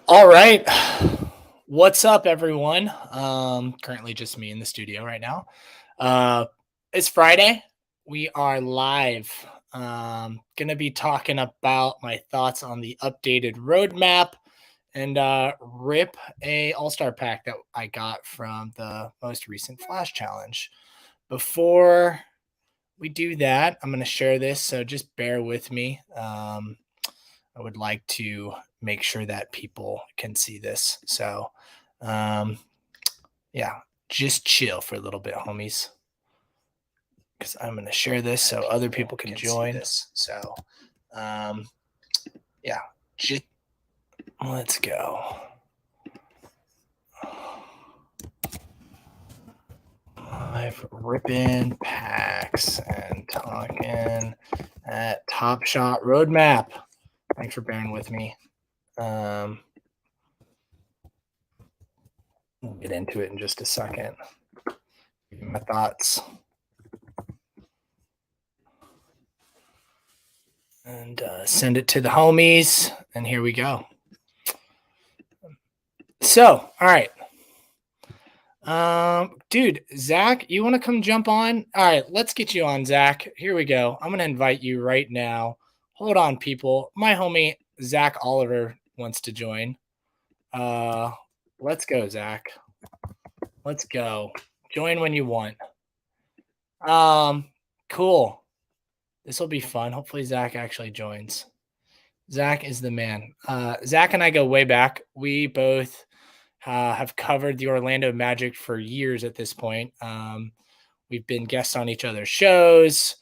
All right. What's up, everyone? Currently just me in the studio right now. Uh, it's Friday. We are live. Gonna be talking about my thoughts on the updated roadmap and rip a All-Star pack that I got from the most recent Flash Challenge. Before we do that, I'm gonna share this, so just bear with me. I would like to make sure that people can see this. So, um, yeah, just chill for a little bit, homies, because I'm going to share this so other people can join. So, um, yeah, just let's go. Live ripping packs and talking at Topshot roadmap. Thanks for bearing with me. We'll get into it in just a second. Give you my thoughts. And send it to the homies. And here we go. So, all right. Dude, Zach, you want to come jump on? All right, let's get you on, Zach. Here we go. I'm going to invite you right now. Hold on, people. My homie, Zach Oliver, wants to join. Let's go, Zach. Let's go. Join when you want. Cool. This will be fun. Hopefully, Zach actually joins. Zach is the man. Zach and I go way back. We both have covered the Orlando Magic for years at this point. We've been guests on each other's shows.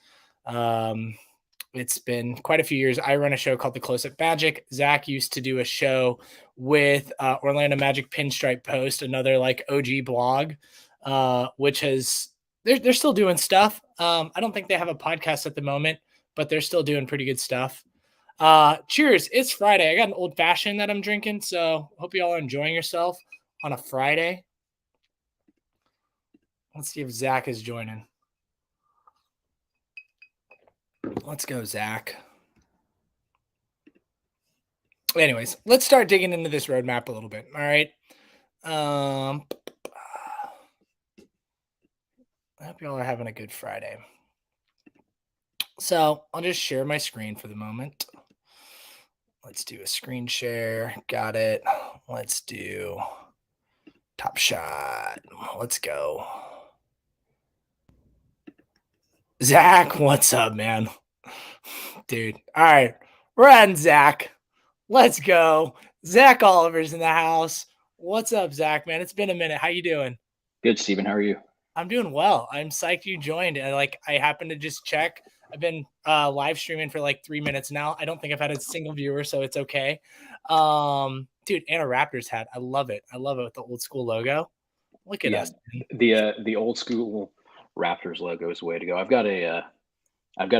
It's been quite a few years. I run a show called The Close Up Magic. Zach used to do a show with Orlando Magic Pinstripe Post, another like OG blog, which has they're still doing stuff. I don't think they have a podcast at the moment, but they're still doing pretty good stuff. Cheers. It's Friday. I got an old fashioned that I'm drinking, so hope you all are enjoying yourself on a Friday. Let's see if Zach is joining. Let's go, Zach. Anyways, let's start digging into this roadmap a little bit. All right. I hope you all are having a good Friday. So I'll just share my screen for the moment. Let's do a screen share. Got it. Let's do Topshot. Let's go. Zach, what's up, man? Dude. All right. We're adding Zach. Let's go. Zach Oliver's in the house. What's up, Zach, man? It's been a minute. How you doing? Good, Steven. How are you? I'm doing well. I'm psyched you joined. And I happened to just check. I've been live streaming for like 3 minutes now. I don't think I've had a single viewer, so it's okay. Dude, and a Raptors hat. I love it. I love it with the old school logo. Look at Yeah, us. the old school Raptors logo is the way to go. I've got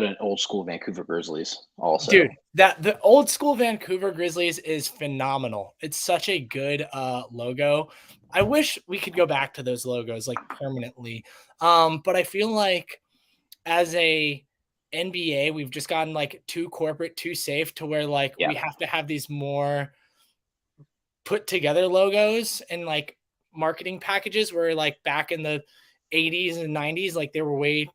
an old school Vancouver Grizzlies Dude, also. that the old school Vancouver Grizzlies is phenomenal. It's such a good logo. I wish we could go back to those logos like permanently. But I feel like as a NBA, we've just gotten like too corporate, too safe to where like Yeah, we have to have these more put together logos and like marketing packages where like back in the 80s and 90s, like they were way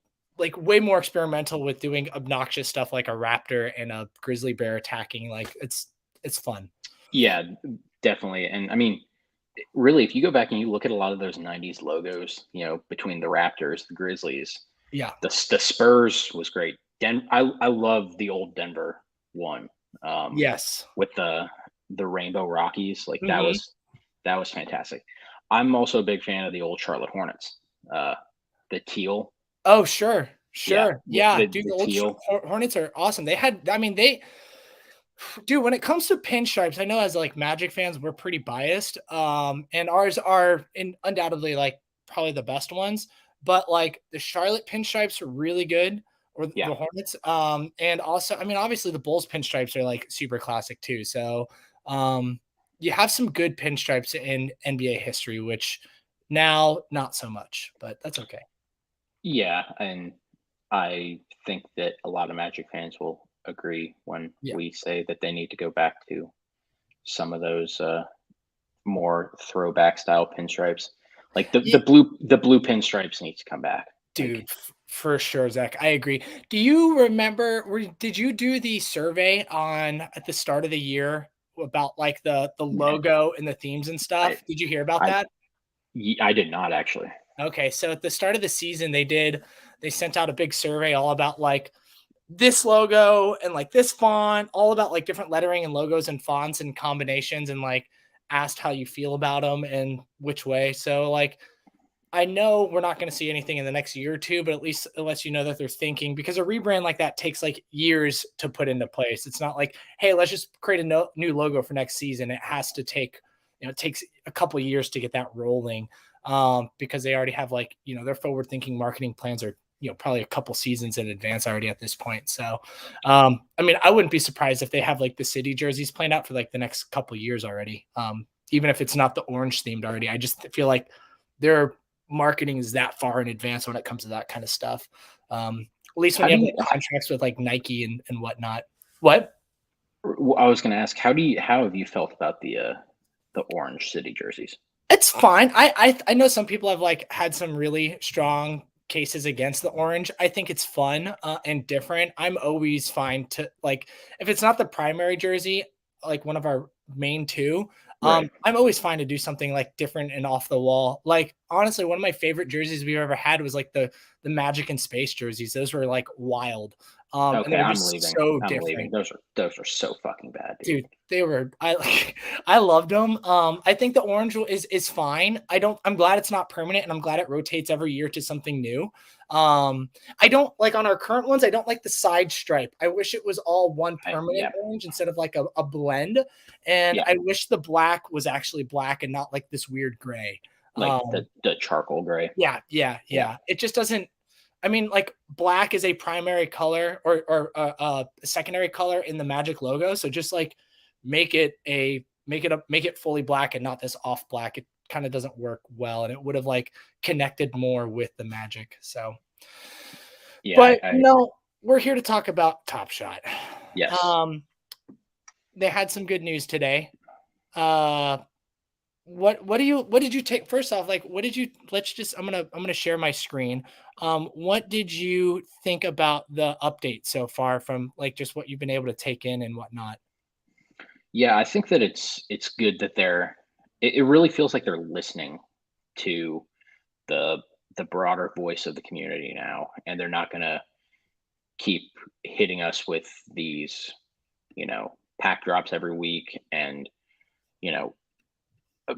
more experimental with doing obnoxious stuff like a raptor and a grizzly bear attacking. Like it's fun. yeah, definitely. And I mean, really, if you go back and you look at a lot of those '90s logos, between the Raptors, the Grizzlies, Yeah. the Spurs was great. I love the old Denver one, um, Yes. with the Rainbow Rockies. Like Hmm. that was fantastic. I'm also a big fan of the old Charlotte Hornets. Uh, the teal. Oh, sure. Yeah, Sure. Yeah. Dude, the the old teal. Hornets are awesome. They had, I mean, dude, when it comes to pinstripes, I know as like Magic fans, we're pretty biased. And ours are undoubtedly like probably the best ones. But like the Charlotte pinstripes are really good, or Yeah, the Hornets. And also, I mean, obviously the Bulls pinstripes are like super classic too. So you have some good pinstripes in NBA history, which now not so much, but that's okay. yeah, and I think that a lot of Magic fans will agree when Yeah. we say that they need to go back to some of those more throwback style pinstripes. Like Ye the blue pinstripes need to come back. Like Dude, for sure, Zach, I agree. Do you remember did you do the survey on at the start of the year about, like, the no, logo and the themes and I stuff? Did you hear about I that? I did not actually. Okay, so at the start of the season, they sent out a big survey all about, like, this logo and, like, this font, all about, like, different lettering and logos and fonts and combinations, and, like, asked how you feel about them and which way. So, like, I know we're not going to see anything in the next year or two, but at least it lets you know that they're thinking, because a rebrand like that takes like years to put into place. It's not like, hey, let's just create a new logo for next season. It has to take, it takes a couple of years to get that rolling, because they already have, like, their forward thinking marketing plans are, probably a couple seasons in advance already at this point. So, I mean, I wouldn't be surprised if they have like the city jerseys planned out for like the next couple of years already. Even if it's not the orange themed already, I just feel like they're marketing is that far in advance when it comes to that kind of stuff. At least when How you do have you? like contracts with like Nike and whatnot. What? I was going to ask how have you felt about the orange city jerseys? It's fine. I know some people have like had some really strong cases against the orange. I think it's fun, and different. I'm always fine to, like, if it's not the primary jersey, like one of our main two. Right. I'm always fine to do something like different and off the wall. Like, honestly, one of my favorite jerseys we've ever had was like the Magic and Space jerseys. Those were like wild, and they Okay, were I'm just leaving. so I'm leaving. different. Those are so fucking bad, dude. Dude, they were I like I loved them. I think the orange is fine. I'm glad it's not permanent, and I'm glad it rotates every year to something new. I don't like on our current ones, I don't like the side stripe. I wish it was all one permanent Yeah, orange instead of like a blend. And yeah, I wish the black was actually black and not like this weird gray. like Um, the charcoal gray. yeah, yeah, Yeah, yeah. It just doesn't. I mean, like, black is a primary color or a secondary color in the Magic logo. So just like make it fully black and not this off black. It kind of doesn't work well, and it would have like connected more with the Magic. So, yeah. but no, we're here to talk about Top Shot. Yes, Um, they had some good news today. Uh, what did you take first off, like, what did you let's just I'm gonna share my screen. What did you think about the update so far, from like just what you've been able to take in and whatnot? yeah. I think that it's good that they're. It really feels like they're listening to the the broader voice of the community now, and they're not gonna keep hitting us with these, pack drops every week. And you know,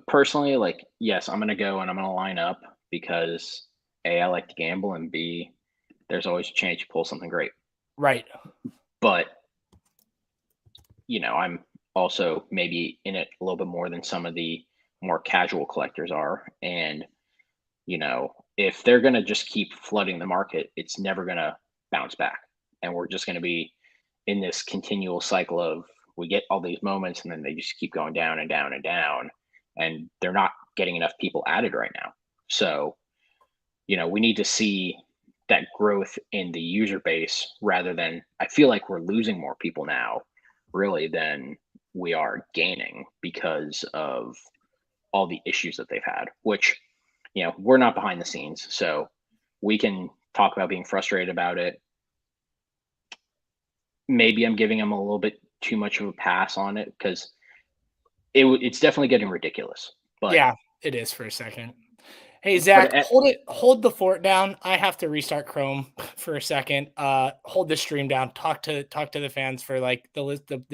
personally, like, yes, I'm gonna go and I'm gonna line up because A, I like to gamble, and B, there's always a chance you pull something great. Right. But, I'm also maybe in it a little bit more than some of the more casual collectors are. And, if they're gonna just keep flooding the market, it's never gonna bounce back. And we're just gonna be in this continual cycle of we get all these moments and then they just keep going down and down and down. And they're not getting enough people added right now. So, we need to see that growth in the user base rather than I feel like we're losing more people now, really, than we are gaining because of all the issues that they've had, which, we're not behind the scenes. So we can talk about being frustrated about it. Maybe I'm giving them a little bit too much of a pass on it because it's definitely getting ridiculous. But, Yeah, it is for a second. Hey, but Zach, hold the fort down. I have to restart Chrome for a second. Hold the stream down. Talk to the fans for like the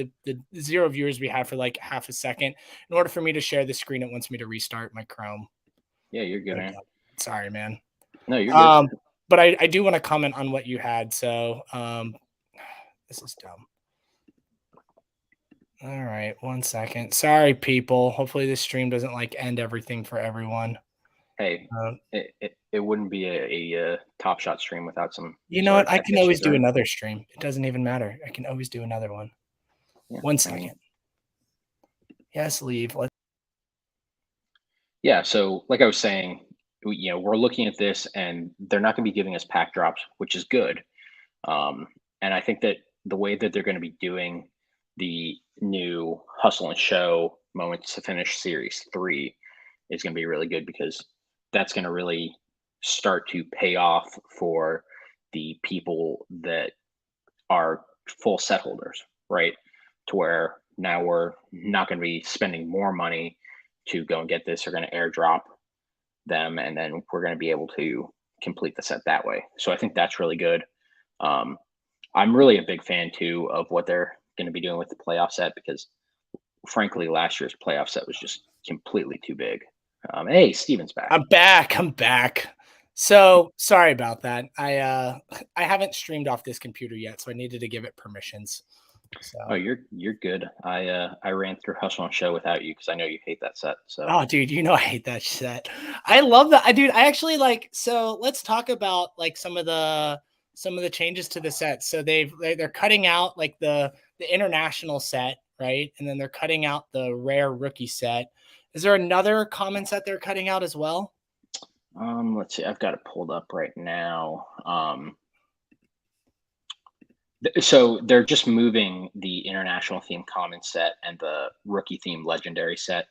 zero viewers we have for like half a second. In order for me to share the screen, it wants me to restart my Chrome. yeah, you're good, Hold man. up. Sorry, man. No, you're good. Um, but I do want to comment on what you had. So, this is dumb. All right, one second. Sorry, people. Hopefully, this stream doesn't like end everything for everyone. Hey, Um, it wouldn't be a Top Shot stream without some You know sort what? of I tech can always issues, do right? another stream. It doesn't even matter. I can always do another one. Yeah, One I mean, second. Yes, leave. yeah. So, like I was saying, we're looking at this, and they're not going to be giving us pack drops, which is good. Um, and I think that the way that they're going to be doing the new hustle and show moments to finish series 3 is going to be really good because that's going to really start to pay off for the people that are full set holders, right? To where now we're not going to be spending more money to go and get this. We're going to airdrop them, and then we're going to be able to complete the set that way. So I think that's really good. Um, I'm really a big fan too of what they're going to be doing with the playoff set because, frankly, last year's playoff set was just completely too big. Hey, Steven's back. I'm back. I'm back. So sorry about that. I haven't streamed off this computer yet, so I needed to give it permissions. So Oh, you're good. I ran through Hustle and Show without you because I know you hate that set. So oh dude, I hate that set. I love that. I actually like so let's talk about like some of the changes to the set. So they're cutting out like the international set, right? And then they're cutting out the rare rookie set. Is there another common set they're cutting out as well? let's see. I've got it pulled up right now. So they're just moving the international theme common set and the rookie theme legendary set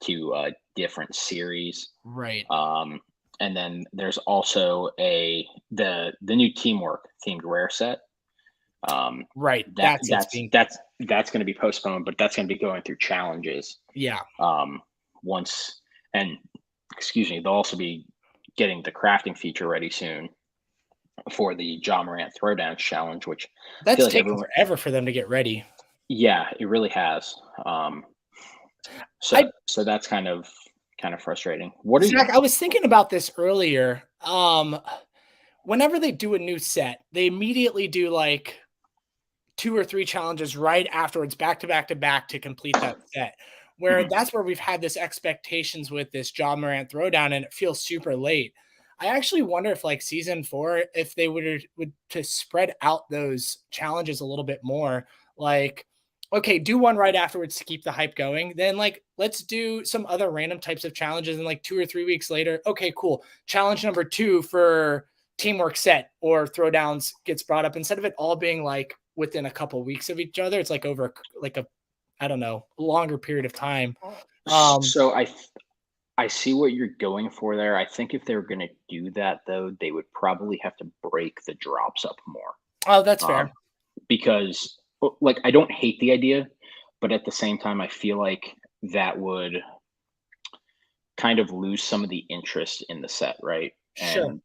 to a different series. Right. And then there's also the new teamwork themed rare set. Right. That's going to be postponed, but that's going to be going through challenges. Yeah. Once and excuse me, they'll also be getting the crafting feature ready soon for the John Morant Throwdown challenge, which that's taking forever for them to get ready. Yeah, it really has. So that's kind of frustrating. What Zach, I was thinking about this earlier. Whenever they do a new set, they immediately do like 2 or 3 challenges right afterwards, back to back to back to complete that set. Where that's where we've had this expectations with this John Morant Throwdown, and it feels super late. I actually wonder if like season 4, if they would to spread out those challenges a little bit more, like, okay, do one right afterwards to keep the hype going. Then like, let's do some other random types of challenges. And like 2 or 3 weeks later, okay, cool. Challenge number 2 for teamwork set or throwdowns gets brought up instead of it all being like within a couple of weeks of each other. It's like over like I don't know, longer period of time. So I see what you're going for there. I think if they were going to do that, though, they would probably have to break the drops up more. Oh, that's fair. Because, like, I don't hate the idea, but at the same time, I feel like that would kind of lose some of the interest in the set, right? Sure.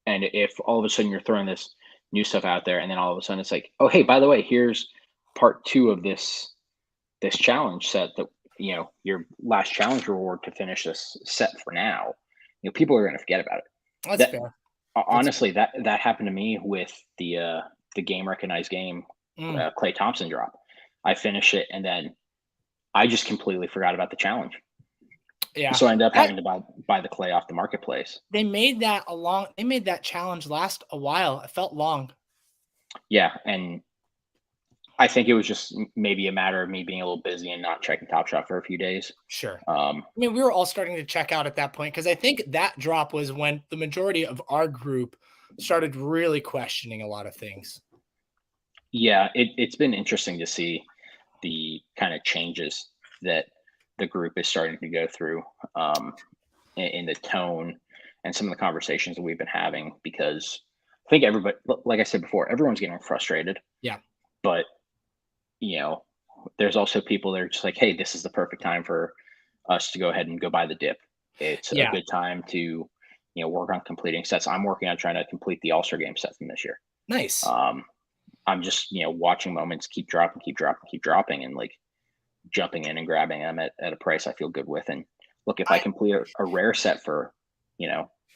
And if all of a sudden you're throwing this new stuff out there, and then all of a sudden it's like, oh, hey, by the way, here's part 2 of this challenge set that your last challenge reward to finish this set for now, people are going to forget about it. That's fair. Honestly, that happened to me with the game recognized game Klay Thompson drop. I finished it and then I just completely forgot about the challenge. Yeah. So I ended up having to buy the Klay off the marketplace. They made that challenge last a while. It felt long. Yeah, and I think it was just maybe a matter of me being a little busy and not checking Topshot for a few days. Sure. I mean, we were all starting to check out at that point because I think that drop was when the majority of our group started really questioning a lot of things. Yeah, it's been interesting to see the kind of changes that the group is starting to go through in the tone and some of the conversations that we've been having, because I think everybody, like I said before, everyone's getting frustrated. Yeah. But there's also people that are just like, hey, this is the perfect time for us to go ahead and go buy the dip. It's a good time to, work on completing sets. I'm working on trying to complete the All-Star game set from this year. Nice. I'm just, watching moments keep dropping and like jumping in and grabbing them at a price I feel good with. And look, if I complete a rare set for, $1,500,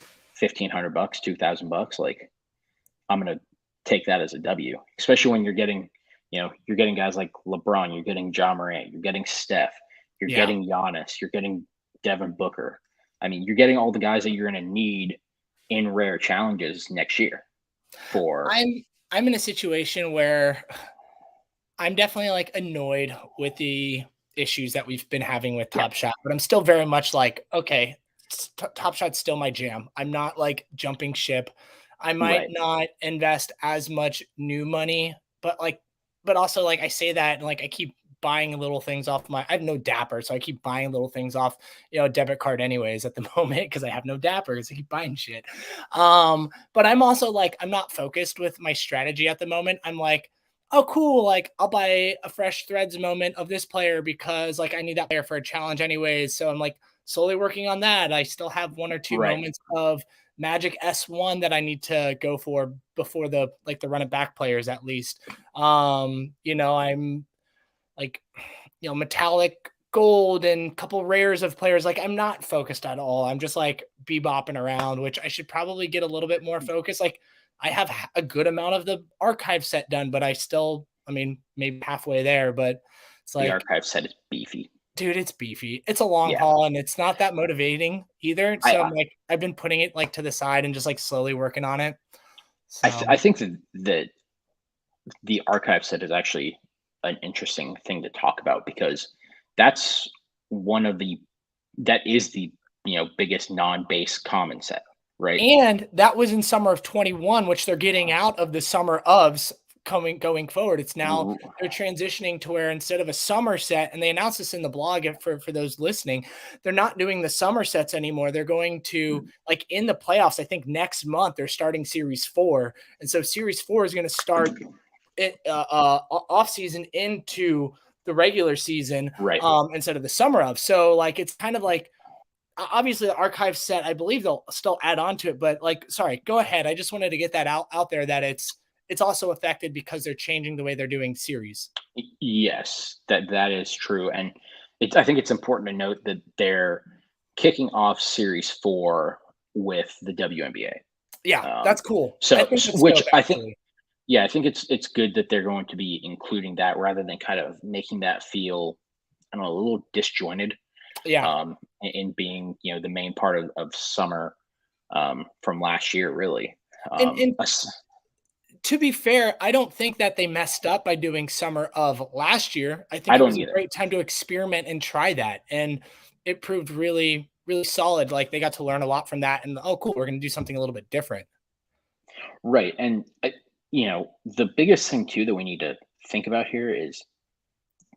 $2,000, like I'm going to take that as a W, especially when you're getting guys like LeBron, you're getting John Morant, you're getting Steph, you're getting Giannis, you're getting Devin Booker. I mean, you're getting all the guys that you're going to need in rare challenges next year. I'm in a situation where I'm definitely like annoyed with the issues that we've been having with Topshot, but I'm still very much like, okay, Topshot's still my jam. I'm not like jumping ship. I might not invest as much new money, but also like I say that and like I keep buying little things off I have no Dapper, so I keep buying little things off, debit card anyways at the moment because I have no Dapper because I keep buying shit. But I'm also like, I'm not focused with my strategy at the moment. I'm like, oh, cool. Like, I'll buy a fresh threads moment of this player because like I need that player for a challenge anyways. So I'm like slowly working on that. I still have one or two Right. moments of Magic S1 that I need to go for before the run it back players at least. I'm like, metallic gold and couple rares of players. Like, I'm not focused at all. I'm just like bebopping around, which I should probably get a little bit more focused. Like, I have a good amount of the archive set done, but I mean, maybe halfway there, but it's The like, archive set is beefy. dude, it's beefy. It's a long Yeah. haul and it's not that motivating either. I So I'm I, like, I've been putting it like to the side and just like slowly working on it. I So I think that the archive set is actually an interesting thing to talk about because that's one of the that is the biggest non-base common set, right? and that was in summer of 21, which they're getting out of the summer ofs going forward. It's now R- they're transitioning to where instead of a summer set, and they announced this in the blog for those listening, they're not doing the summer sets anymore. They're going to like in the playoffs, I think next month they're starting series 4. And so series 4 is going to start it off season into the regular season Right. instead of the summer of. So like it's kind of like obviously the archive set, I believe they'll still add on to it, but like, sorry, go ahead. I just wanted to get that out there that it's also affected because they're changing the way they're doing series. Yes, that is true, and I think it's important to note that they're kicking off Series 4 with the Yeah, WNBA. that's cool. I So, think that's which dope I think, actually. yeah, I think it's good that they're going to be including that rather than kind of making that feel, I don't know, a little disjointed, Yeah. in being the main part of summer, from last year, really. And Us- to be fair, I don't think that they messed up by doing summer of last year. I think I it don't was a either. great time to experiment and try that. And it proved really, really solid. Like they got to learn a lot from that. And oh, cool, we're going to do something a little bit different. Right, and the biggest thing too that we need to think about here is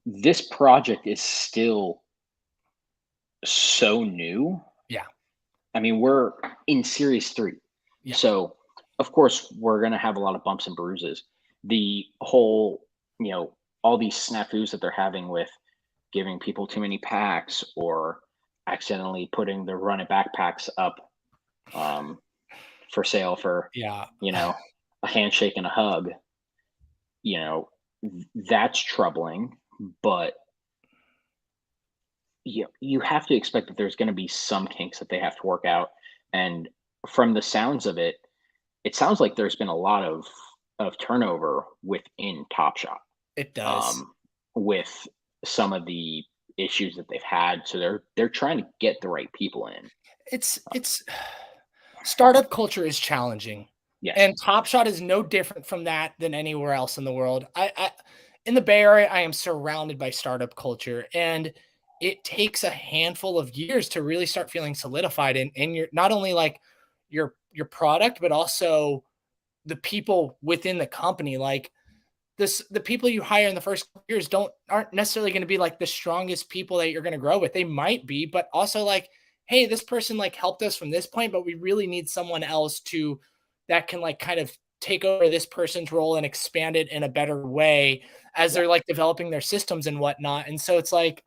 this project is still so new. Yeah. I mean, we're in series 3. Yeah. So, of course, we're going to have a lot of bumps and bruises. The whole, all these snafus that they're having with giving people too many packs or accidentally putting the run it backpacks up, um, for sale for, Yeah. a handshake and a hug, you know, that's troubling, but you have to expect that there's going to be some kinks that they have to work out. And from the sounds of it, it sounds like there's been a lot of turnover within Topshot, It does. um, with some of the issues that they've had. So they're trying to get the right people in. It's startup culture is challenging, and Yes. Top Shot is no different from that than anywhere else in the world. I in the Bay Area, I am surrounded by startup culture, and it takes a handful of years to really start feeling solidified in your not only like your product, but also the people within the company. Like the people you hire in the first years aren't necessarily going to be like the strongest people that you're going to grow with. They might be, but also like, hey, this person like helped us from this point, but we really need someone else to that can like kind of take over this person's role and expand it in a better way as Yeah. they're like developing their systems and whatnot. And so it's like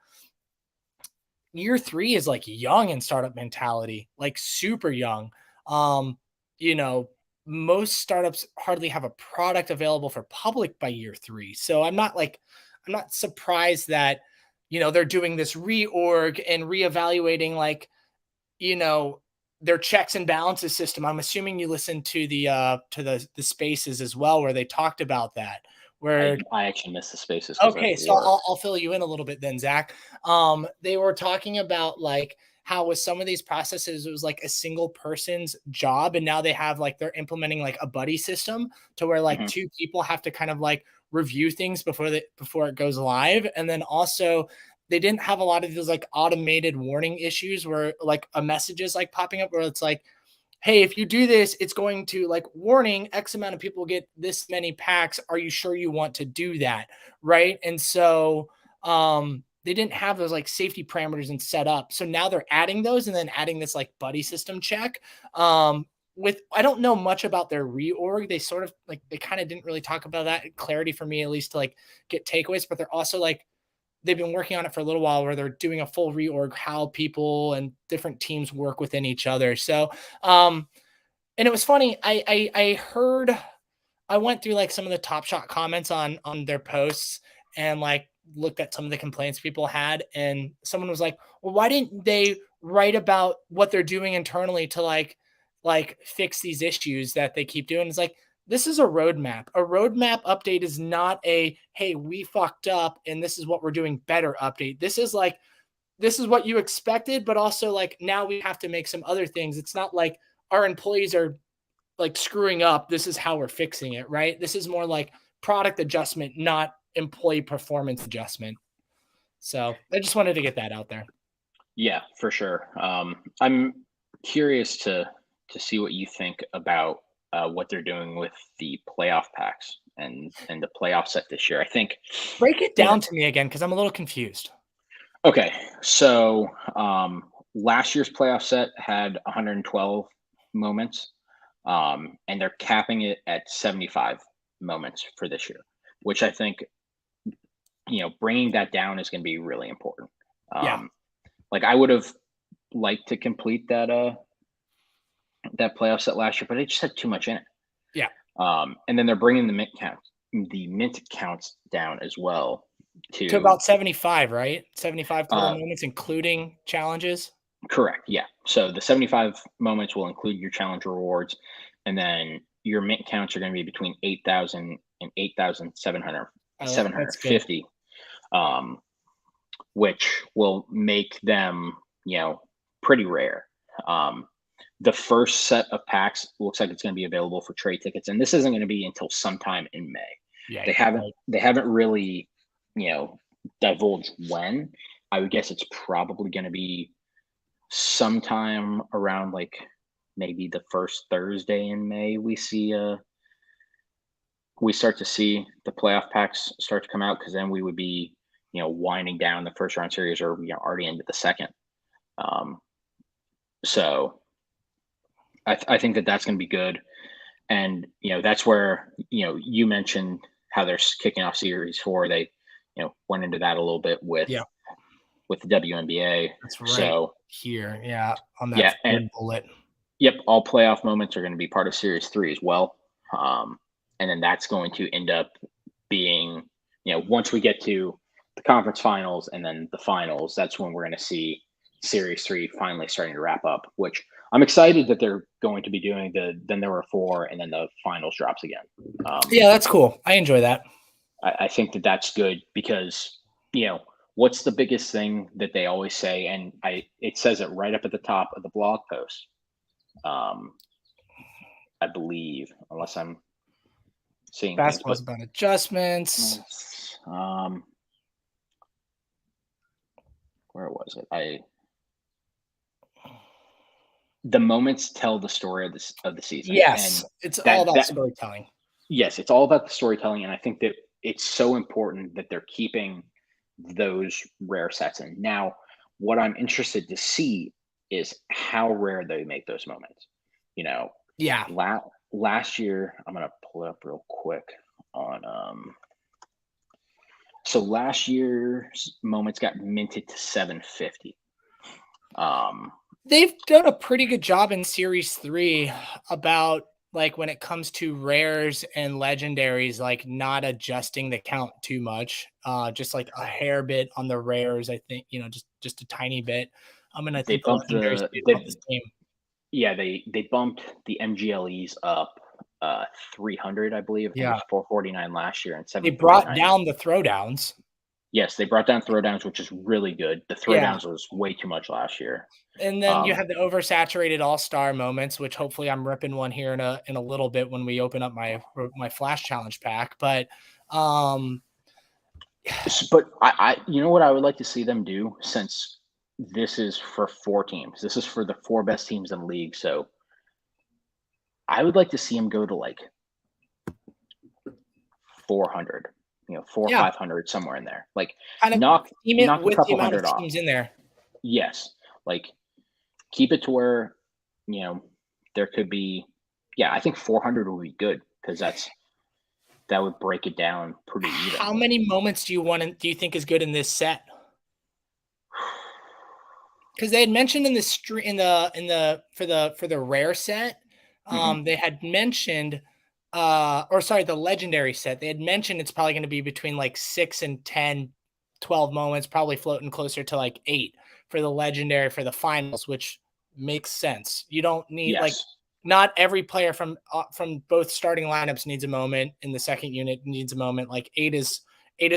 year 3 is like young in startup mentality, like super young. Um, you know, most startups hardly have a product available for public by year 3. So I'm not surprised that, they're doing this reorg and reevaluating like, you know, their checks and balances system. I'm assuming you listened to the spaces as well where they talked about that. Where I actually miss the spaces because I have Okay, to so work. I'll fill you in a little bit then, Zach. They were talking about like how with some of these processes, it was like a single person's job, and now they have like they're implementing like a buddy system to where like Hmm. 2 people have to kind of like review things before it goes live, and then also they didn't have a lot of those like automated warning issues where like a message is like popping up where it's like, hey, if you do this, it's going to like warning X amount of people get this many packs. Are you sure you want to do that? Right. And so they didn't have those like safety parameters and set up. So now they're adding those and then adding this like buddy system check. With I don't know much about their reorg. They sort of like they kind of didn't really talk about that clarity for me, at least to like get takeaways, but they're also like they've been working on it for a little while where they're doing a full reorg, how people and different teams work within each other. So, and it was funny. I heard I went through like some of the Topshot comments on their posts and like looked at some of the complaints people had, and someone was like, "Well, why didn't they write about what they're doing internally to like fix these issues that they keep doing?" It's like this is a roadmap. A roadmap update is not a hey, we fucked up and this is what we're doing better update. This is like this is what you expected, but also like now we have to make some other things. It's not like our employees are like screwing up. This is how we're fixing it, right? This is more like product adjustment, not employee performance adjustment. So I just wanted to get that out there. Yeah, for sure. I'm curious to see what you think about what they're doing with the playoff packs and the playoff set this year. I think, Break it you know, down to me again because I'm a little confused. okay, so last year's playoff set had 112 moments, and they're capping it at 75 moments for this year, which I think, bringing that down is going to be really important. Yeah. Like I would have liked to complete that playoff set last year, but it just had too much in it. Yeah. And then they're bringing the mint counts down as well To to about 75, right? 75 total uh, moments, including challenges. correct. Yeah. So the 75 moments will include your challenge rewards, and then your mint counts are going to be between 8,000 and 8,700 That's good. 750, which will make them, pretty rare. Um, the first set of packs looks like it's going to be available for trade tickets, and this isn't going to be until sometime in May. Yeah. They haven't Right. they haven't really, divulged when. I would guess it's probably going to be sometime around like maybe the first Thursday in May. We start to see the playoff packs start to come out, because then we would be, winding down the first round series, or already into the second. Um, so I think that that's going to be good. And, that's where, you mentioned how they're kicking off series 4. They, went into that a little bit Yeah. with the WNBA. That's right So here. Yeah. On that yeah, and third bullet. yep, all playoff moments are going to be part of series 3 as well. And then that's going to end up being, once we get to the conference finals and then the finals, that's when we're going to see series 3 finally starting to wrap up, which I'm excited that they're going to be doing. Then there were 4 and then the finals drops again. Yeah, that's cool. I enjoy that. I think that that's good because, what's the biggest thing that they always say? And it says it right up at the top of the blog post. I believe, unless I'm seeing things, Basketball's about adjustments. Where was it? The moments tell the story of the season. Yes, And it's all that about that storytelling. yes, it's all about the storytelling, and I think that it's so important that they're keeping those rare sets in. Now, what I'm interested to see is how rare they make those moments. You know, Yeah. last year, I'm gonna pull it up real quick on so last year's moments got minted to 750. They've done a pretty good job in Series 3 about like when it comes to rares and legendaries, like not adjusting the count too much. Just like a hair bit on the rares, I think, just a tiny bit. I They think the bumped legendaries the stayed about they the same. yeah, they bumped the MGLEs up 300, I believe. I think it Yeah. was 449 last year and They brought 749. down the throwdowns. Yes, they brought down throwdowns, which is really good. The Yeah. throwdowns was way too much last year. And then you Um, have the oversaturated all-star moments, which hopefully I'm ripping one here in a little bit when we open up my flash challenge pack. But but you know what I would like to see them do, since this is for 4 teams. This is for the 4 best teams in the league. So I would like to see them go to like 400. 4 or Yeah, 500 somewhere in there. Like kind of knock scheme it knock a with the couple amount of hundred off. teams in there. Yes. Like keep it to where, you know, there could be, yeah, I think 400 would be good because that would break it down pretty How evenly. many moments do you think is good in this set? Because they had mentioned in the street in the for the rare set, Hmm. they had mentioned, or sorry, the legendary set. They had mentioned it's probably going to be between like 6 and 10, 12 moments, probably floating closer to like 8 for the legendary for the finals, which makes sense. You don't need like Yes. not every player from both starting lineups needs a moment. In the second unit needs a moment. Like 8 is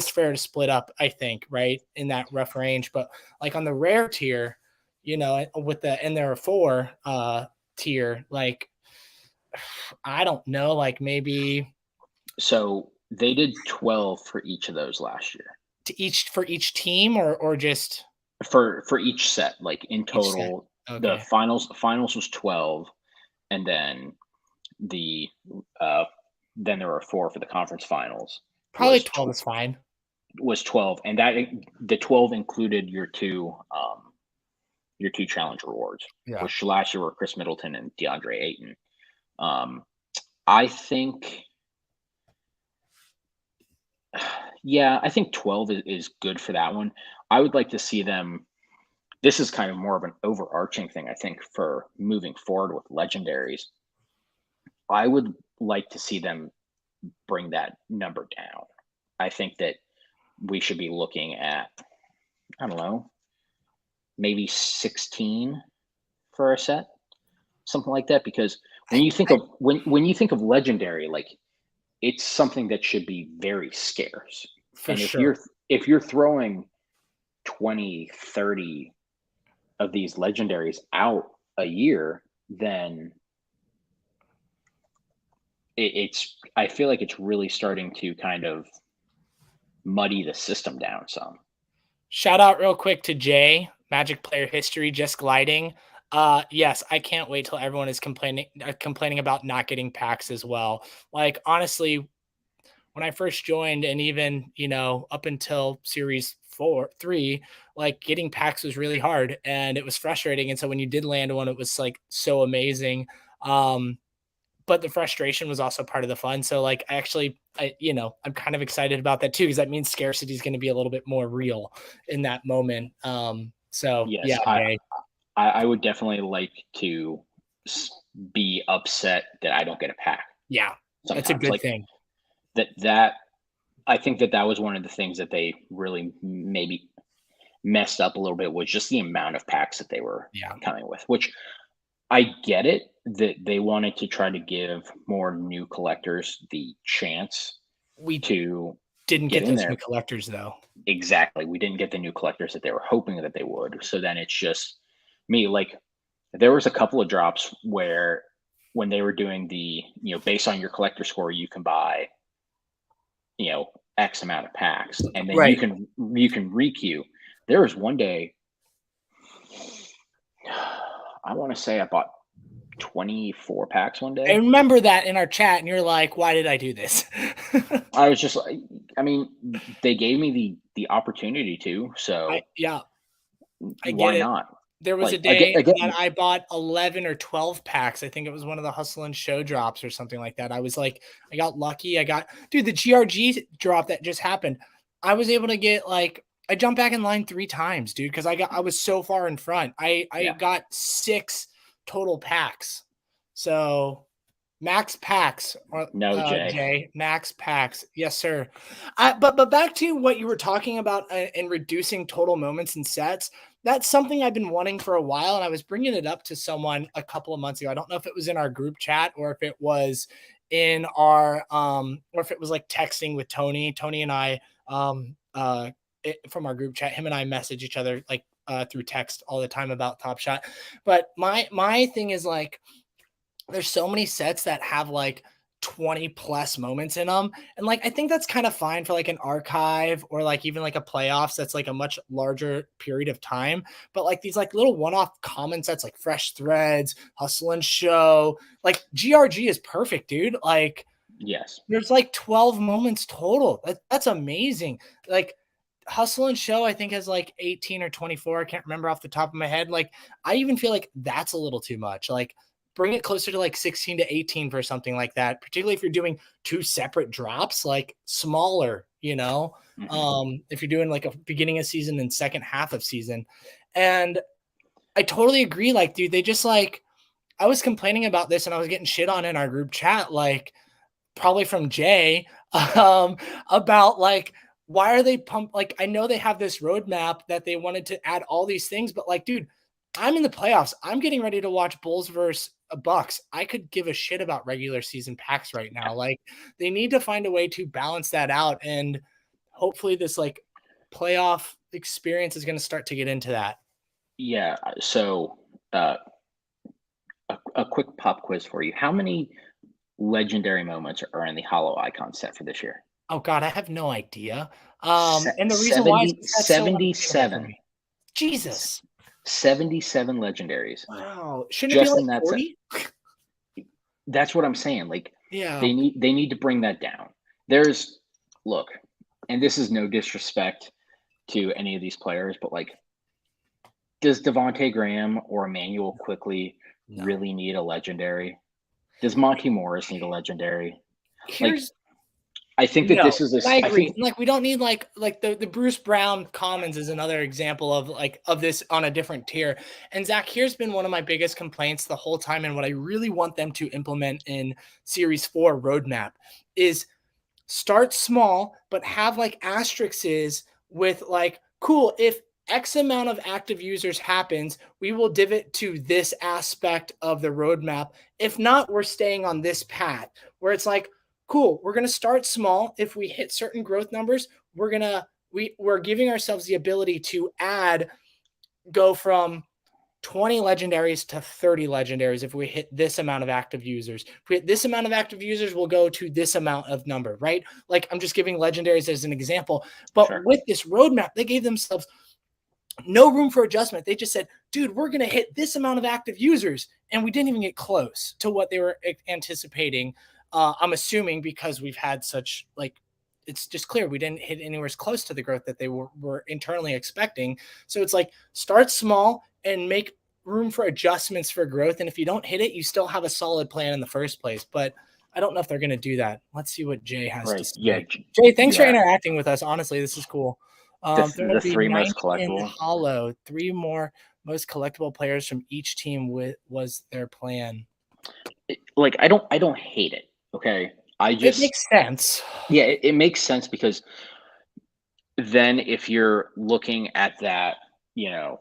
fair to split up, I think, right in that rough range. But like on the rare tier, with the and there are 4 tier, like I don't know, like maybe So they did 12 for each of those last year. to each for each team or just For each set, like in each set. total, the Okay. finals was 12, and the uh then there were 4 for the conference finals Probably was 12 is fine. 12, and that the 12 included your two challenge rewards, Yeah. which last year were Chris Middleton and DeAndre Ayton. Um, I think, yeah, I think 12 is good for that one. I would like to see them. This is kind of more of an overarching thing, I think, for moving forward with legendaries. I would like to see them bring that number down. I think that we should be looking at, I don't know, maybe 16 for a set, something like that. Because when I you think I of when you think of legendary, like it's something that should be very scarce. for And sure. if you're throwing 20, 30 of these legendaries out a year, then it's I feel like it's really starting to kind of muddy the system down some. Shout out real quick to Jay, Magic Player History, just gliding. Yes, I can't wait till everyone is complaining about not getting packs as well. Like honestly, when I first joined, and even up until series 3, like getting packs was really hard and it was frustrating. And so when you did land one, it was like so amazing. Um, but the frustration was also part of the fun. So like I'm kind of excited about that too, because that means scarcity is going to be a little bit more real in that moment. So yeah, Yes, Jay. I would definitely like to be upset that I don't get a pack Yeah, that's a sometimes. good Like thing. that I think that was one of the things that they really maybe messed up a little bit was just the amount of packs that they were Yeah. coming with, which I get it that they wanted to try to give more new collectors the chance We to didn't get get in those new there. collectors though. Exactly. We didn't get the new collectors that they were hoping that they would. So then it's just me. Like there was a couple of drops where when they were doing based on your collector score, you can buy, X amount of packs, and then Right. you can requeue. There was one day, I want to say I bought 24 packs one I day. remember that in our chat, and you're like, "Why did I do this?" I was just like, I mean, they gave me the opportunity to, so Yeah, I get why it. not? There was a Like again, day that again, I bought 11 or 12 packs. I think it was one of the Hustle and Show drops or something like that. I was like, I got lucky. Dude, the GRG drop that just happened. I was able to get like, I jumped back in line 3 times, dude, because I was so far in front. I yeah, got 6 total packs. So max packs, no, Jay. Jay, max packs. Yes, sir. But back to what you were talking about in reducing total moments and sets. That's something I've been wanting for a while, and I was bringing it up to someone a couple of months ago. I don't know if it was in our group chat or if it was in our or if it was like texting with Tony. Tony and I from our group chat, him and I message each other like through text all the time about Top Shot. But my thing is like there's so many sets that have like 20 plus moments in them. And like, I think that's kind of fine for like an archive or like even like a playoffs that's like a much larger period of time. But like these like little one off common sets like Fresh Threads, Hustle and Show, like GRG is perfect, dude. Like, Yes. There's like 12 moments total. That's amazing. Like Hustle and Show, I think has like 18 or 24. I can't remember off the top of my head. Like I even feel like that's a little too much. Like bring it closer to like 16 to 18 for something like that, particularly if you're doing two separate drops, like smaller, if you're doing like a beginning of season and second half of season. And I totally agree. Like, dude, they just like, I was complaining about this and I was getting shit on in our group chat, like probably from Jay, um, about like, why are they pumped? Like, I know they have this roadmap that they wanted to add all these things, but like, dude, I'm in the playoffs. I'm getting ready to watch Bulls versus Bucks. I could give a shit about regular season packs right now. Like, they need to find a way to balance that out. And hopefully this like playoff experience is going to start to get into that. Yeah. So, a quick pop quiz for you. How many legendary moments are in the Hollow Icon set for this year? Oh God, I have no idea. And the reason why is 70, because that's so unattainable for 77. me. Jesus. 77 legendaries Wow. Shouldn't it be just like in that set. 40? That's what I'm saying. Like Yeah. they need to bring that down. There's look, and this is no disrespect to any of these players, but like, does Devonte Graham or Emmanuel Quickly No. really need a legendary? Does Monty Morris need a legendary? Like, Here's I think that no, this is and I I agree. think And like we don't need like the Bruce Brown Commons is another example of like of this on a different tier. And Zach, here's been one of my biggest complaints the whole time, and what I really want them to implement in Series 4 roadmap is start small, but have like asterisks with like, cool, if X amount of active users happens, we will divot to this aspect of the roadmap. If not, we're staying on this path where it's like, cool, we're going to start small. If we hit certain growth numbers, we're giving ourselves the ability to go from 20 legendaries to 30 legendaries if we hit this amount of active users. If we hit this amount of active users, we'll go to this amount of number, right? Like I'm just giving legendaries as an example. But sure. with this roadmap, they gave themselves no room for adjustment. They just said, dude, we're going to hit this amount of active users. And we didn't even get close to what they were anticipating. I'm assuming because we've had such like, it's just clear we didn't hit anywhere close to the growth that they were internally expecting. So it's like start small and make room for adjustments for growth. And if you don't hit it, you still have a solid plan in the first place. But I don't know if they're going to do that. Let's see what Jay has to Right. Yeah. say. Jay, thanks for Yeah. interacting with us. Honestly, this is cool. There will The be three 90 most in collectible. hollow. 3 more most collectible players from each team was their plan. Like I don't hate it. Okay. I It just makes sense. yeah, it makes sense because then if you're looking at that, you know,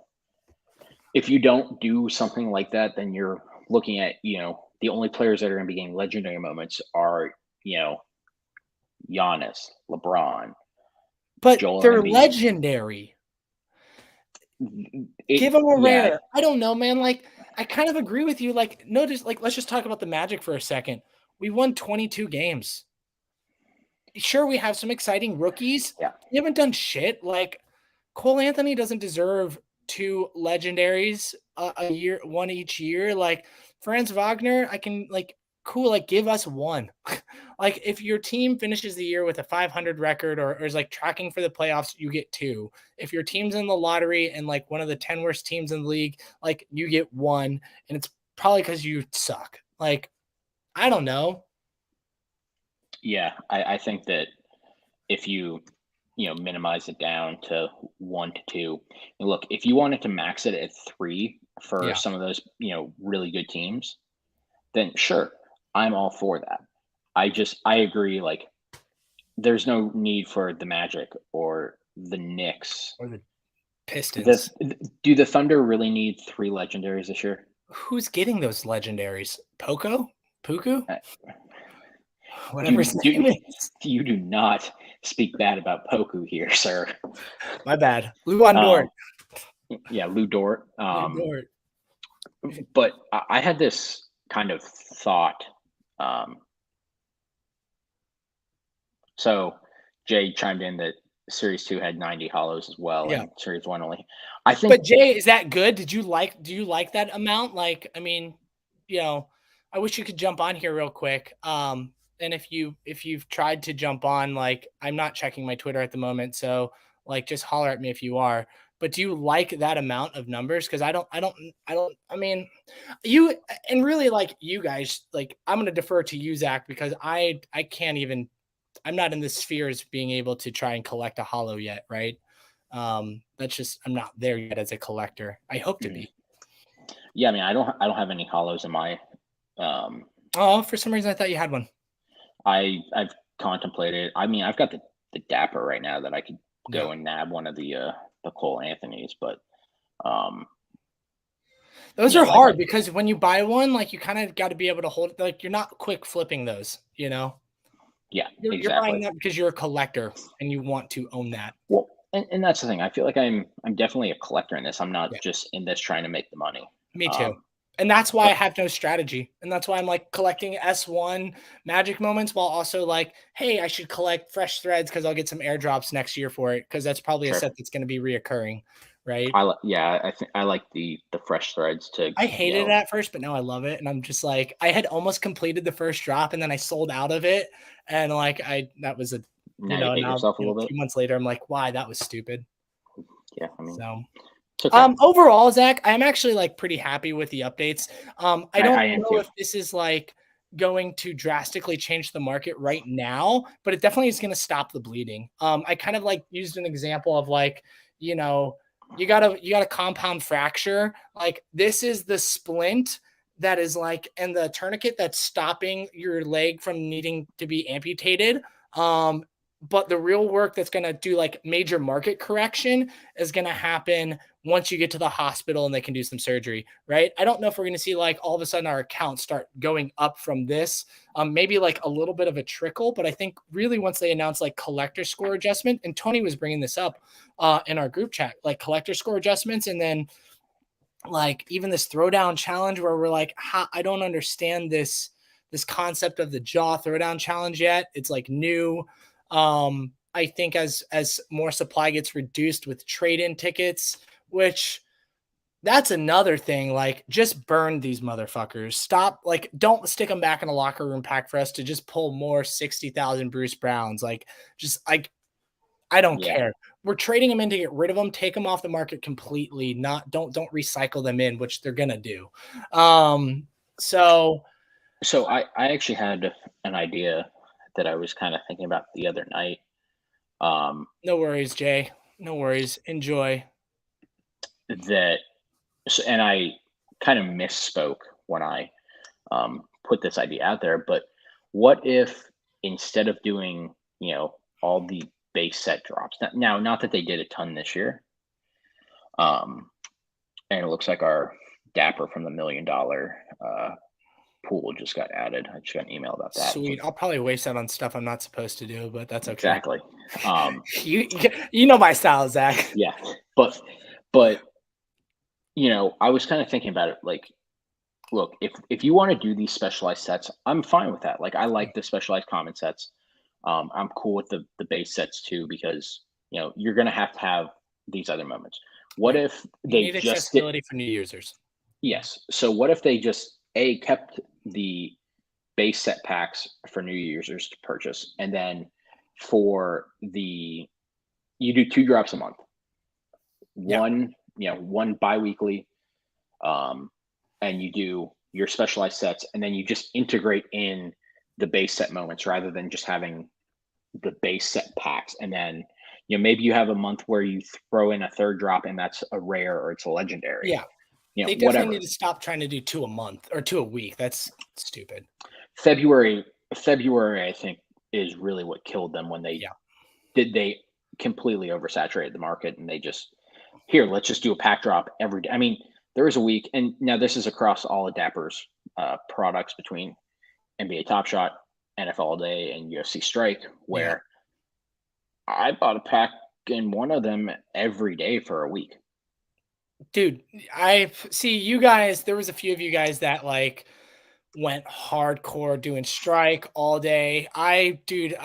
if you don't do something like that, then you're looking at, the only players that are going to be getting legendary moments are, you know, Giannis, LeBron, But Joel they're Embiid. legendary. Give It them a yeah, rare. I don't know, man. Like, I kind of agree with you. Like, notice, like, let's just talk about the Magic for a second. We won 22 games. Sure, we have some exciting rookies. yeah, We haven't done shit. Like, Cole Anthony doesn't deserve 2 legendaries a year, one each year. Like, Franz Wagner, I can, like, cool, like, give us 1. Like, if your team finishes the year with a 500 record or is like tracking for the playoffs, you get 2. If your team's in the lottery and like one of the 10 worst teams in the league, like, you get 1. And it's probably because you suck. Like, I don't know. yeah. I think that if you minimize it down to 1 to 2, and look, if you wanted to max it at 3 for Yeah. some of those really good teams, then sure, I'm all for that. I agree. Like, there's no need for the Magic or the Knicks. Or the The Pistons. do the Thunder really need 3 legendaries this year? Who's getting those legendaries? Poco? Puku? Uh, Whatever Do his do name is. you do not speak bad about Poku here, sir. My bad. Luan Dort. Um, yeah, Lou Dort. Lou Dort. But I had this kind of thought. Um, so Jay chimed in that Series 2 had 90 hollows as well, Yeah. and Series 1 only. I think But Jay, is that good? Do you like that amount? Like, I mean, I wish you could jump on here real quick. and if you've tried to jump on, like, I'm not checking my Twitter at the moment, so like just holler at me if you are. But do you like that amount of numbers? Because I don't. I mean, you and really like you guys. Like I'm gonna defer to you, Zach, because I can't even. I'm not in the spheres being able to try and collect a hollow yet, right? That's just I'm not there yet as a collector. I hope to Mhm. be. Yeah, I mean, I don't have any hollows in my. Um, Oh, for some reason I thought you had one. I've contemplated. I mean, I've got the Dapper right now that I could Yeah. go and nab one of the Cole Anthony's, but um, Those you are know, like hard because when you buy one, like you kind of got to be able to hold like you're not quick flipping those, you know? yeah, You're exactly. buying that because you're a collector and you want to own that. Well, and that's the thing. I feel like I'm definitely a collector in this. I'm Yeah. not just in this trying to make the money. Me too. Um, And that's why I but have no strategy. And that's why I'm like collecting S1 magic moments while also like, hey, I should collect fresh threads because I'll get some airdrops next year for it because that's probably a sure. set that's going to be reoccurring. Right. Yeah, I think I like the fresh threads to, I you hated it know, at first, but now I love it. And I'm just like, I had almost completed the first drop and then I sold out of it. And like, that was a, now you hate now, yourself a little a bit. few months later, I'm like, why? That was stupid. Yeah, I mean, So, it's okay. overall, Zach, I'm actually like pretty happy with the updates. I don't I am know too. if this is like going to drastically change the market right now, but it definitely is going to stop the bleeding. I kind of like used an example of like, you know, you got a compound fracture. Like this is the splint that is like and the tourniquet that's stopping your leg from needing to be amputated. Um, but the real work that's going to do like major market correction is going to happen once you get to the hospital and they can do some surgery, right? I don't know if we're going to see like all of a sudden our accounts start going up from this. Maybe like a little bit of a trickle, but I think really once they announce like collector score adjustment, and Tony was bringing this up in our group chat, like collector score adjustments, and then like even this throwdown challenge where we're like, I don't understand this concept of the jaw throwdown challenge yet. It's like new. I think as more supply gets reduced with trade-in tickets, which that's another thing. Like, just burn these motherfuckers. Stop. Like, don't stick them back in a locker room pack for us to just pull more 60,000 Bruce Browns. Like, just like I don't Yeah. care. We're trading them in to get rid of them, take them off the market completely. Not don't recycle them in, which they're gonna do. So So I actually had an idea that I was kind of thinking about the other night. Um, no worries, Jay. No worries. Enjoy. that and I kind of misspoke when I put this idea out there. But what if instead of doing, all the base set drops now, not that they did a ton this year, um, and it looks like our Dapper from the $1 million pool just got added. I just got an email about that. Sweet. I'll probably waste that on stuff I'm not supposed to do, but that's okay. Exactly. Um, You know my style, Zach. yeah, but I was kind of thinking about it. Like, look, if you want to do these specialized sets, I'm fine with that. Like, I like the specialized common sets. I'm cool with the base sets too because you're gonna have to have these other moments. What Yeah. if You they need just did? accessibility for new users. Yes. So what if they just kept the base set packs for new users to purchase, and then for the you do 2 drops a month, Yeah. one biweekly, um, and you do your specialized sets, and then you just integrate in the base set moments rather than just having the base set packs. And then maybe you have a month where you throw in a third drop, and that's a rare or it's a legendary. Yeah. They definitely need Whatever. to stop trying to do 2 a month or 2 a week. That's stupid. February, February, I think is really what killed them when Yeah. they completely oversaturated the market and they just here, let's just do a pack drop every day. I mean, there was a week, and now this is across all of Dapper's products between NBA Top Shot, NFL Day, and UFC Strike, Yeah. where I bought a pack in one of them every day for a week. Dude, I see you guys, there was a few of you guys that like went hardcore doing strike all day. Dude,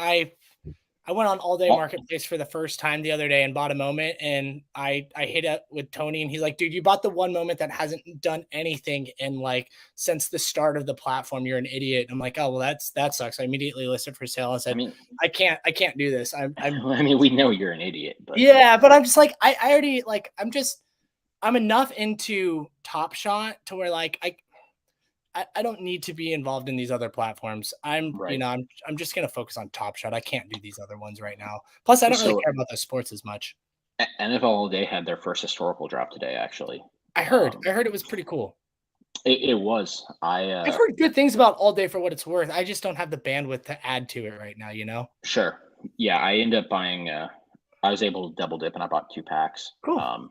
I went on All Day Oh, Marketplace for the first time the other day and bought a moment, and I hit up with Tony, and he's like, "Dude, you bought the one moment that hasn't done anything in like since the start of the platform. You're an idiot." I'm like, "Oh well, that sucks." I immediately listed for sale. I I said, mean, I can't do this. I'm I mean, we know you're an idiot, but yeah, but I'm just like I already like I'm enough into Top Shot to where like I don't need to be involved in these other platforms. right. I'm just gonna focus on Top Shot. I can't do these other ones right now. Plus, I don't really So care about the sports as much. NFL All Day had their first historical drop today, actually. I heard it was pretty cool. It was. I've heard good things about All Day for what it's worth. I just don't have the bandwidth to add to it right now, you know? Sure. Yeah, I ended up buying. I was able to double dip, and I bought 2 packs. Cool.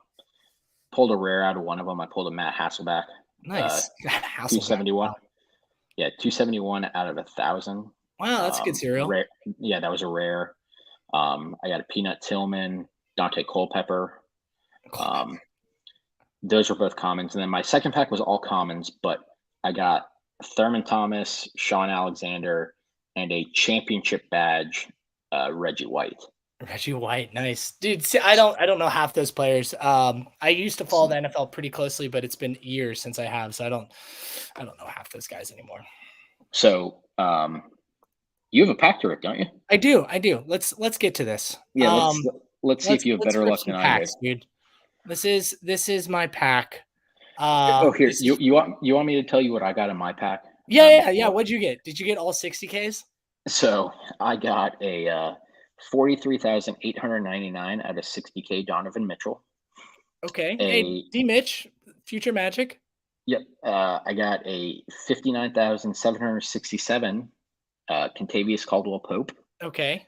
Pulled a rare out of one of them. I pulled a Matt Hasselback, uh, Nice. God, Hasselback. 271. Wow. Yeah, 271 out of 1,000. Wow, that's a good cereal. Rare. Yeah, that was a rare. I got a Peanut Tillman, Dante Culpepper. Um, those were both commons, and then my second pack was all commons, but I got Thurman Thomas, Sean Alexander, and a championship badge, Reggie White. Reggie White, nice. Dude, see, I don't know half those players. I used to follow the NFL pretty closely, but it's been years since I have, so I don't know half those guys anymore. So you have a pack to rip, don't you? I do, I do. Let's get to this. Yeah, let's see if you have Let's better rip luck some than I do. packs, dude. This is my pack. Oh, here This is you want me to tell you what I got in my pack? yeah. What'd you get? Did you get all 60Ks? So I got a 43,899 out of 60K Donovan Mitchell. Okay. Hey, A D Mitch, future Magic. Yep. I got a 59,767 Contavious Caldwell Pope. Okay.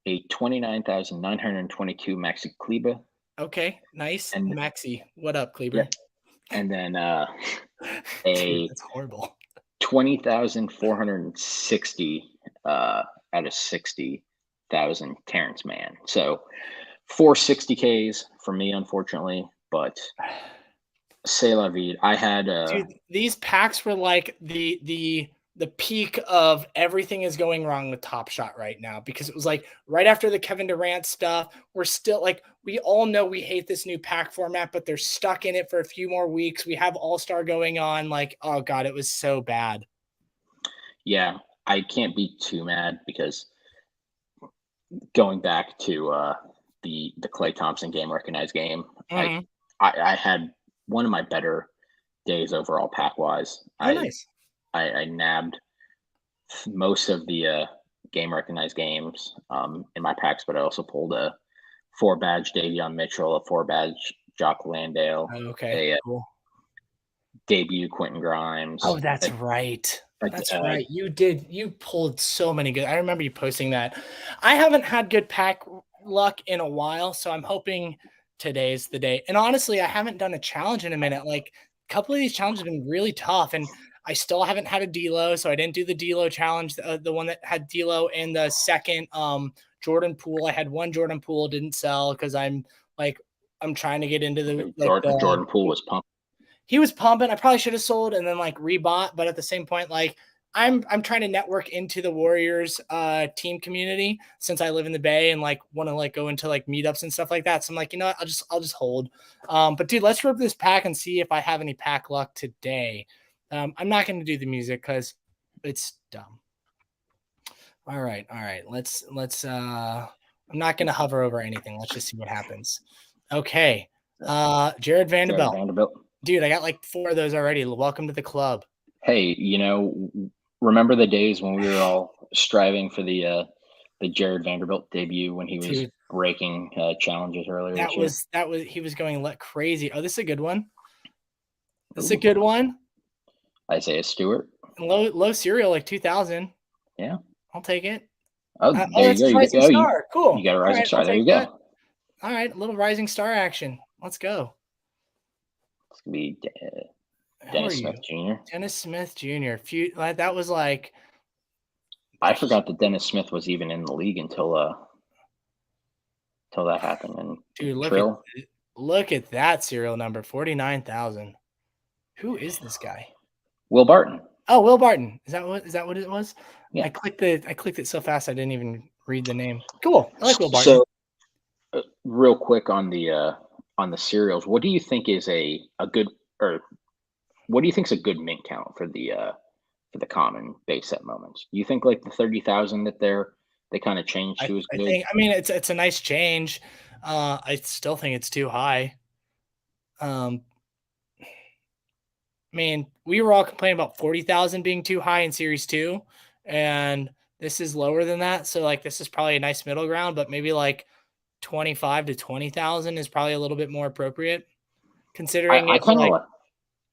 A 29,922 Maxi Kleba. Okay. Nice. And Maxi. What up, yeah, Kleber? and then Dude, a that's horrible. 20,460 out of 60,000 Terrence Mann. So 460Ks for me, unfortunately, but c'est la vie. I had Dude, these packs were like the peak of everything is going wrong with Top Shot right now because it was like right after the Kevin Durant stuff. We're still like we all know we hate this new pack format, but they're stuck in it for a few more weeks. We have All Star going on. Like, oh god, it was so bad. yeah, I can't be too mad because going back to the Clay Thompson game, recognized game, Mhm. I had one of my better days overall pack wise. Oh, nice. I nabbed most of the game recognized games in my packs, but I also pulled a 4 badge Davion Mitchell, a 4 badge Jock Landale, Okay, a cool. debut Quentin Grimes. Oh, that's right. That's Uh, right. You did. You pulled so many good. I remember you posting that. I haven't had good pack luck in a while, so I'm hoping today's the day. And honestly, I haven't done a challenge in a minute. Like a couple of these challenges have been really tough, and I still haven't had a D'Lo, so I didn't do the D'Lo challenge. The one that had D'Lo in the second Jordan Poole. I had one Jordan Poole, didn't sell because I'm trying to get into the Jordan Poole was pumped. he was pumping. I probably should have sold and then like rebought, but at the same point, like I'm trying to network into the Warriors team community since I live in the Bay and like want to like go into like meetups and stuff like that. So I'm like, you know what, I'll just hold. But dude, let's rip this pack and see if I have any pack luck today. I'm not gonna do the music because it's dumb. All right. Let's I'm not gonna hover over anything. Let's just see what happens. Okay. Jared Jared Vanderbilt. Vanderbilt. Dude, I got like 4 of those already. Welcome to the club. Hey, remember the days when we were all striving for the Jared Vanderbilt debut when he was Dude, breaking challenges earlier this year? that was he was going crazy. Oh, this is a good one. This is a Ooh, good one. Isaiah Stewart. Low serial, like 2000. Yeah. I'll take it. Oh, Oh, there you that's go. a rising star. You Cool. got a All rising right, I'll star. There take you that. go. All right, a little rising star action. Let's go. It's gonna be Who are Dennis you? Smith Jr. Dennis Smith Jr. That was like I forgot that Dennis Smith was even in the league until that happened. And dude, Trill. look at that serial number, 49,000. Who is this guy? Will Barton. Oh, Will Barton. Is that what it was? Yeah. I clicked it so fast I didn't even read the name. Cool. I like Will Barton. So, real quick on the cereals, what do you think is a good, or what do you think is a good mint count for the common base set moments? Do you think like the 30,000 that they kind of changed to is I good? think. I mean, it's a nice change. I still think it's too high. Um, I mean, we were all complaining about 40,000 being too high in Series 2, and this is lower than that. So, like, this is probably a nice middle ground, but maybe like 25 to 20,000 is probably a little bit more appropriate, considering I it's kind of like,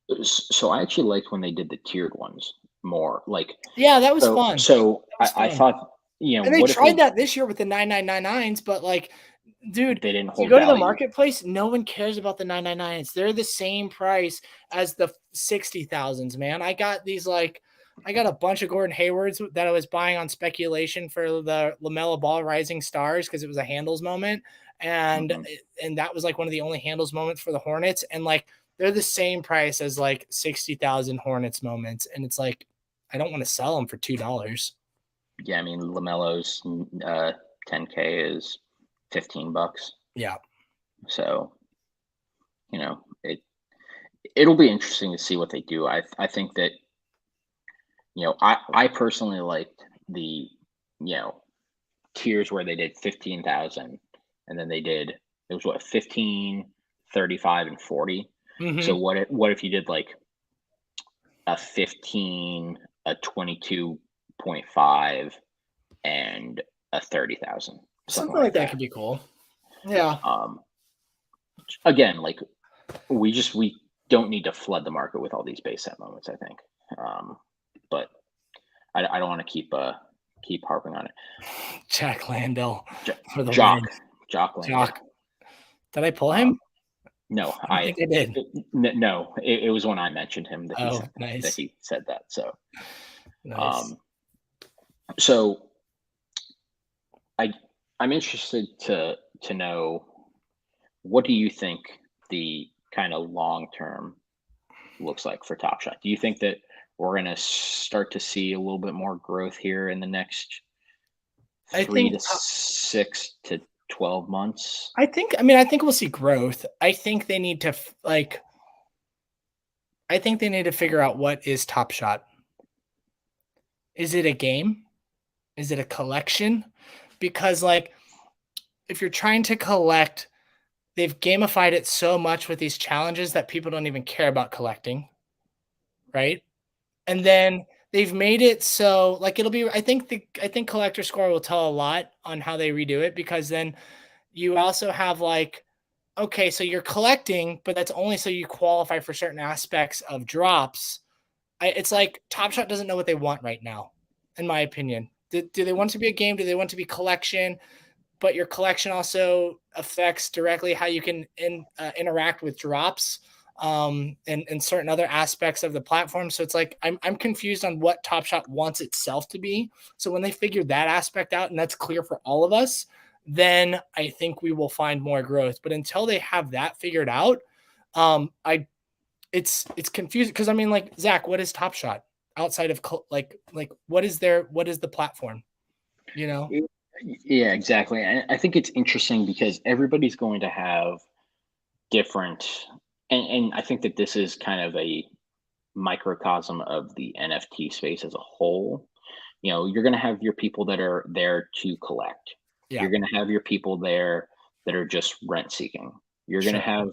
like, so I actually liked when they did the tiered ones more. Like, yeah, that was fun. That was I fun. thought, And they what if tried they that this year with the 9999s, but like, dude, didn't if you hold go to the value? marketplace, no one cares about the 999s. They're the same price as the 60,000s, man. I got a bunch of Gordon Haywards that I was buying on speculation for the LaMelo Ball Rising Stars because it was a handles moment. And Hmm. and that was like one of the only handles moments for the Hornets. And like they're the same price as like 60,000 Hornets moments. And it's like, I don't want to sell them for $2. Yeah, I mean Lamelo's 10K is $15. Yeah. So it'll be interesting to see what they do. I think that I personally liked the you know tiers where they did 15,000, and then they did, it was what, 15, 35, and 40. So Hmm. what if you did like a 15, a 22.5, and a 30,000, something Something like like that that. could be cool. Yeah. Um, Again, like we don't need to flood the market with all these base set moments, I think. But I don't want to keep harping on it. Jack Landell J- for the Jock, win. Jock Landale. Jock. Did I pull him? Um, no, I don't think I did. no, it was when I mentioned him that Oh, that nice. he said that. So, Nice. um, so I I'm interested to know, what do you think the kind of long term looks like for Top Shot? Do you think that we're going to start to see a little bit more growth here in the next I 3 think to 6 to 12 months? I mean, I think we'll see growth. I think they need to like I think they need to figure out what is Top Shot. Is it a game? Is it a collection? Because like if you're trying to collect, they've gamified it so much with these challenges that people don't even care about collecting, right? And then they've made it so like it'll be I think collector score will tell a lot on how they redo it because then you also have like okay, so you're collecting, but that's only so you qualify for certain aspects of drops. It's like Top Shot doesn't know what they want right now, in my opinion. Do they want it to be a game? Do they want it to be collection? But your collection also affects directly how you can interact with drops and certain other aspects of the platform. So it's like I'm confused on what Top Shot wants itself to be. So when they figure that aspect out and that's clear for all of us, then I think we will find more growth. But until they have that figured out, I it's confusing because I mean, like Zach, what is Top Shot outside of like what is the platform? You know? Y- Yeah, exactly. I think it's interesting because everybody's going to have different, and I think that this is kind of a microcosm of the NFT space as a whole. You're going to have your people that are there to collect. Yeah, You're going to have your people there that are just rent seeking. You're going to sure. have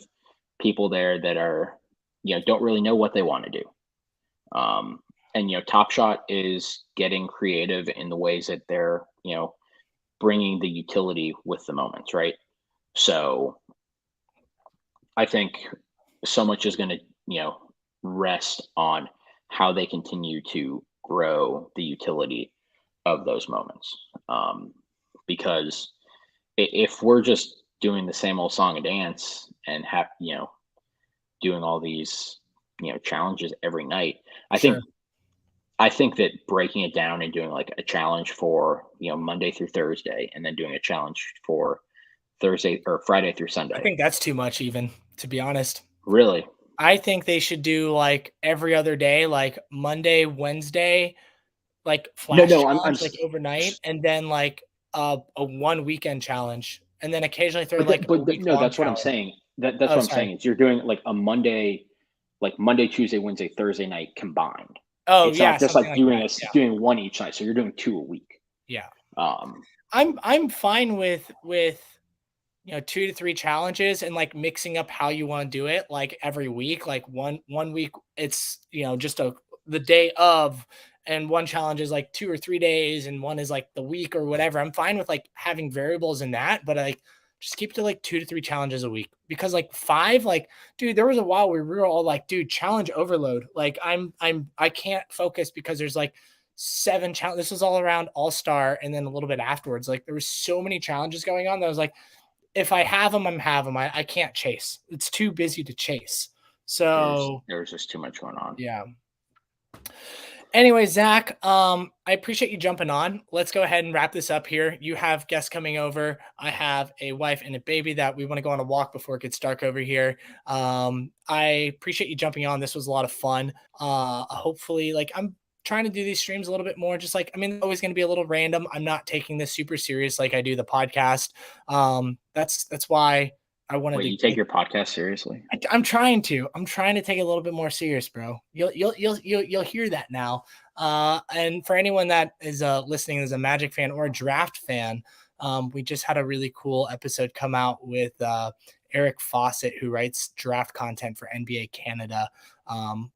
people there that are, don't really know what they want to do. Um, and Top Shot is getting creative in the ways that they're, bringing the utility with the moments, right? So I think so much is going to, rest on how they continue to grow the utility of those moments. Because if we're just doing the same old song and dance and doing all these, challenges every night, I think Sure. I think that breaking it down and doing like a challenge for, Monday through Thursday, and then doing a challenge for Thursday or Friday through I Sunday. think that's too much even, to be honest. Really? I think they should do, like, every other day, like, Monday, Wednesday, like, No, flash no, I'm challenge, like, overnight, and then, like, a one weekend challenge, and then occasionally throw like a week No, long that's what I'm challenge. saying. That's Oh, what I'm sorry. saying is you're doing like a Monday, like Monday, Tuesday, Wednesday, Thursday night combined. Oh It's yeah, not just something like like that. Yeah, doing one each night. So you're doing two a week. yeah. Um, I'm fine with 2 to 3 challenges and like mixing up how you want to do it like every week. Like one week it's just the day of, and one challenge is like 2 or 3 days, and one is like the week or whatever. I'm fine with like having variables in that, but like just keep it to like 2 to 3 challenges a week, because like five, like dude, there was a while where we were all like, dude, challenge overload. Like I can't focus because there's like 7 challenges. This was all around All Star, and then a little bit afterwards. Like there was so many challenges going on that I was like, if I have them, I'm have them. I can't chase. It's too busy to chase. So there's just too much going on. yeah. Anyway, Zach, I appreciate you jumping on. Let's go ahead and wrap this up here. You have guests coming over. I have a wife and a baby that we want to go on a walk before it gets dark over here. I appreciate you jumping on. This was a lot of fun. Hopefully, like I'm trying to do these streams a little bit more. Just like, I mean, always going to be a little random. I'm not taking this super serious like I do the podcast. That's why I wanted Wait, to you take your podcast seriously? I'm trying to. I'm trying to take it a little bit more serious, bro. You'll hear that now. And for anyone that is listening as a Magic fan or a draft fan, we just had a really cool episode come out with Eric Fawcett, who writes draft content for NBA Canada, on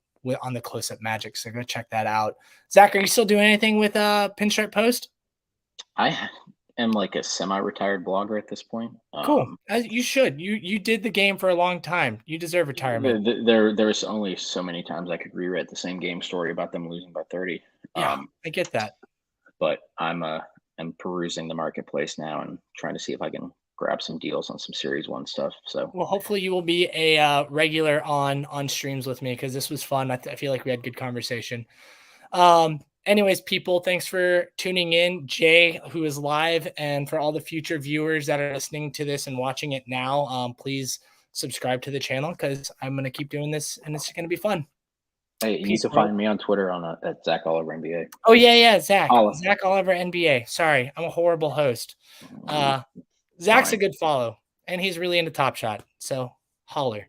the Close Up Magic. So go check that out. Zach, are you still doing anything with Pinstripe Post? I am like a semi-retired blogger at this point. Cool. You should. You did the game for a long time. You deserve retirement. There's only so many times I could rewrite the same game story about them losing by 30. Yeah, I get that. But I'm perusing the marketplace now and trying to see if I can grab some deals on some Series 1 stuff. So well, hopefully you will be a regular on streams with me, because this was fun. I feel like we had good conversation. Anyways, people, thanks for tuning in. Jay, who is live, and for all the future viewers that are listening to this and watching it now, please subscribe to the channel, because I'm going to keep doing this and it's going to be fun. hey, you need to find me on Twitter at Zach Oliver NBA. Oh yeah, Zach Oliver NBA. Sorry, I'm a horrible host. Zach's a good follow, and he's really into Top Shot, so holler.